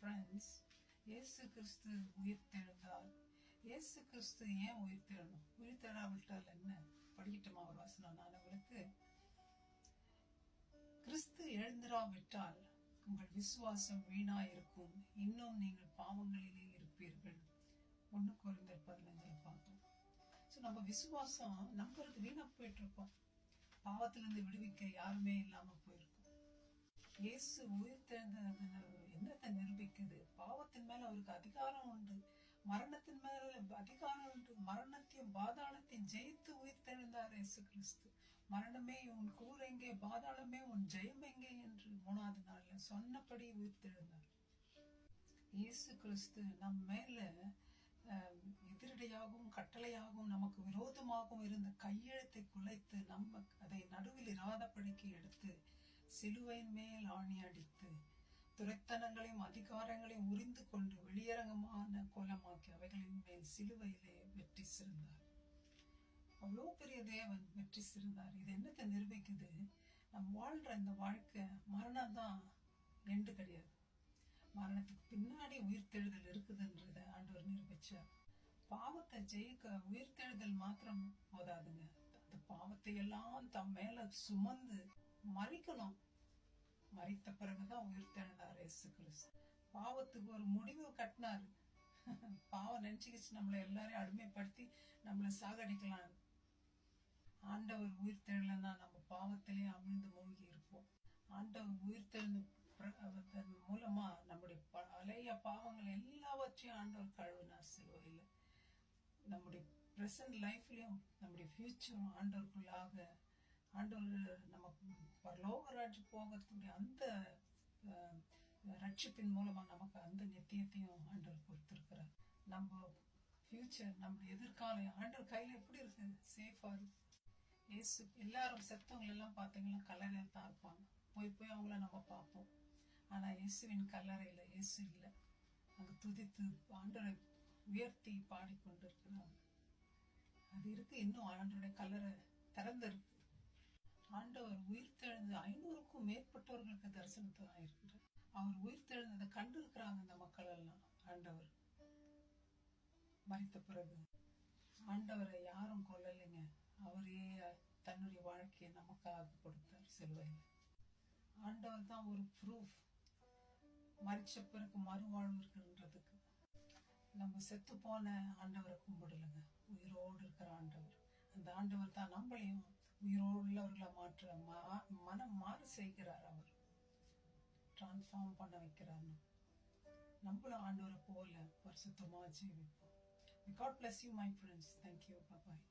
Friends, இயேசு கிறிஸ்து உயிர்த்தெழுந்தார். இயேசு கிறிஸ்து ஏன் உயிர்த்தெழணும்? உயிர்த்தெழாவிட்டால் என்ன? படிக்கட்டுமா ஒரு வசனம் நான் உங்களுக்கு? கிறிஸ்து எழுந்திராவிட்டால் உங்கள் விசுவாசம் வீணா இருக்கும், இன்னும் நீங்கள் பாவங்களிலே இருப்பீர்கள். 1 கொரிந்தியர் 15 பார்த்தோம். ஸோ நம்ம விசுவாசம் நம்புறது வீணா போயிட்டு இருக்கோம். பாவத்திலிருந்து விடுவிக்க யாருமே இல்லாம போயிருக்கும். இயேசு உயிர்த்தெழுந்தது என்னத்தை நிரூபிக்குது? பாவத்தின் மேல அவருக்கு அதிகாரம் உண்டு, மரணத்தின் மேல அதிகாரம் உண்டு. மரணத்தையும் பாதாளத்தையும் ஜெயித்து உயிர்த்தெழுந்தார் இயேசு கிறிஸ்து. மரணமே உன் கூர் எங்கே, பாதாளமே உன் ஜெயம் எங்கே என்று 3வது நாள்ல சொன்னபடி உயிர்த்தெழுந்தார். இயேசு கிறிஸ்து நம் மேல எதிரடையாகவும் கட்டளையாகவும் நமக்கு விரோதமாகவும் இருந்த கையெழுத்தை குலைத்து நம்ம அதை நடுவில் இராதபடிக்கு எடுத்து சிலுவையின் மேல் ஆணி அடித்து துரைத்தனங்களையும் அதிகாரங்களையும் உரிந்து கொண்டு வெளியரங்கமான கோலமாக்கி அவைகளின் மேல் சிலுவையிலே வெற்றி சிறந்தார். அவ்வளோ பெரிய தேவன் வெற்றி சிறந்தார். இது என்னத்தை நிரூபிக்குது? நம்ம வாழ்ற இந்த வாழ்க்கை மரணம் தான் எண்டு கிடையாது. மரணத்துக்கு பின்னாடி உயிர்த்தெழுதல் இருக்குதுன்றத ஆண்டவர் நிரூபிச்சார். பாவத்தை ஜெயிக்க உயிர்த்தெழுதல் மாத்திரம் போதாதுங்க. அந்த பாவத்தை எல்லாம் தம் மேல சுமந்து மறிக்கணும். மறித்த பிறகுதான் உயிர்த்தெழுந்தார் இயேசு கிறிஸ்து. பாவத்துக்கு ஒரு முடிவு கட்டினாரு. பாவம் நினைச்சுக்கிச்சு நம்மளை எல்லாரையும் அடிமைப்படுத்தி நம்மளை சாகடிக்கலாம். ஆண்டவர் உயிர்த்தெழலன்னா நம்ம பாவத்திலே அமிழ்ந்து மூழ்கி இருப்போம். ஆண்டவர் உயிர்த்தெழுந்து மூலமா நம்முடைய பழைய பாவங்கள் எல்லாவற்றையும் ஆண்டவர் கழுவினார் சிலுவையில். நம்முடைய பிரசன்ட் லைஃப்லயும் நம்முடைய ஃபியூச்சரும் ஆண்டவருக்குள்ளாக ஆண்டவர் நமக்கு பரலோக ராஜ்யம் போகக்கூடிய அந்த ரட்சிப்பின் மூலமா நமக்கு அந்த நித்தியத்தையும் ஆண்டவர் கொடுத்திருக்கிறார். நம்ம ஃபியூச்சர், நம்முடைய எதிர்காலம் ஆண்டவர் கையில எப்படி இருக்கு? சேஃபா இருக்கு. இயேசு எல்லாரும் செத்தவங்க எல்லாம் பார்த்தீங்கன்னா கல்லறையில தான் இருப்பாங்க. போய் அவங்கள நம்ம பார்ப்போம். ஆனா இயேசுவின் கல்லறையில இயேசு இல்லை. அங்க துதித்து ஆண்டவரை உயர்த்தி பாடிக்கொண்டிருக்கிறாங்க. அது இருக்கு. இன்னும் ஆண்டவருடைய கல்லறை திறந்து இருக்கு. ஆண்டவர் உயிர்த்தெழுந்து 500க்கும் மேற்பட்டவர்களுக்கு தரிசனத்தை இருக்கிறார். அவர் உயிர்த்தெழுந்ததை கண்டு இருக்கிறாங்க இந்த மக்கள் எல்லாம். ஆண்டவர் மரித்த பிறகு ஆண்டவரை யாரும் கொல்லலைங்க. அவரே தன்னுடைய வாழ்க்கையை நமக்காக கொடுத்தார் சிலுவையில். ஆண்டவர் தான் ஒரு ப்ரூஃப். மரிச்ச பிறகு மறுவாழ்வு இருக்குன்றதுக்கு. நம்ம செத்து போன ஆண்டவரை கும்பிடலைங்க, உயிரோடு இருக்கிற ஆண்டவர். அந்த ஆண்டவர் தான் நம்மளையும் உயிரோடு உள்ளவர்களை மாற்ற மனம் மாறு செய்கிறார். அவர் டிரான்ஸ்ஃபார்ம் பண்ண வைக்கிறார். நம்மளும் ஆண்டவரை போல பரிசுத்தமா ஜீவிப்போம். God bless you, my friends. Thank you. Bye bye.